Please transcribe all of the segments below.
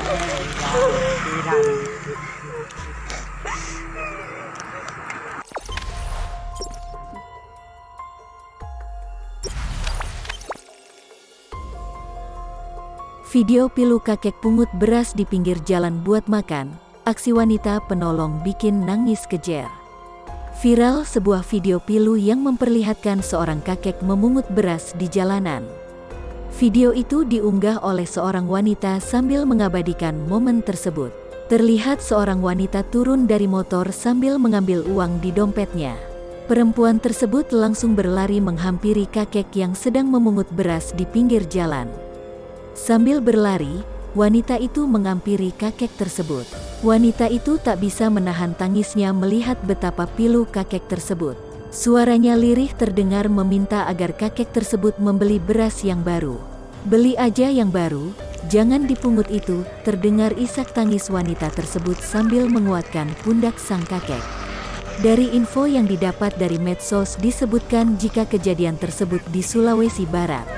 Video pilu kakek pungut beras di pinggir jalan buat makan, aksi wanita penolong bikin nangis kejer. Viral sebuah video pilu yang memperlihatkan seorang kakek memungut beras di jalanan. Video itu diunggah oleh seorang wanita sambil mengabadikan momen tersebut. Terlihat seorang wanita turun dari motor sambil mengambil uang di dompetnya. Perempuan tersebut langsung berlari menghampiri kakek yang sedang memungut beras di pinggir jalan. Sambil berlari, wanita itu menghampiri kakek tersebut. Wanita itu tak bisa menahan tangisnya melihat betapa pilu kakek tersebut. Suaranya lirih terdengar meminta agar kakek tersebut membeli beras yang baru. "Beli aja yang baru, jangan dipungut itu," terdengar isak tangis wanita tersebut sambil menguatkan pundak sang kakek. Dari info yang didapat dari medsos disebutkan jika kejadian tersebut di Sulawesi Barat.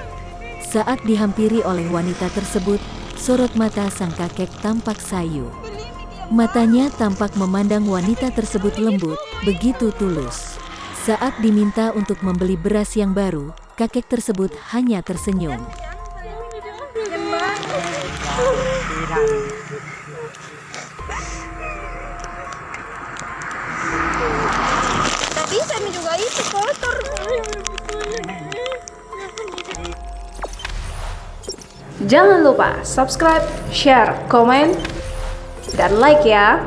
Saat dihampiri oleh wanita tersebut, sorot mata sang kakek tampak sayu. Matanya tampak memandang wanita tersebut lembut, begitu tulus. Saat diminta untuk membeli beras yang baru, kakek tersebut hanya tersenyum. Tapi saya juga itu kotor. Jangan lupa subscribe, share, komen, dan like ya.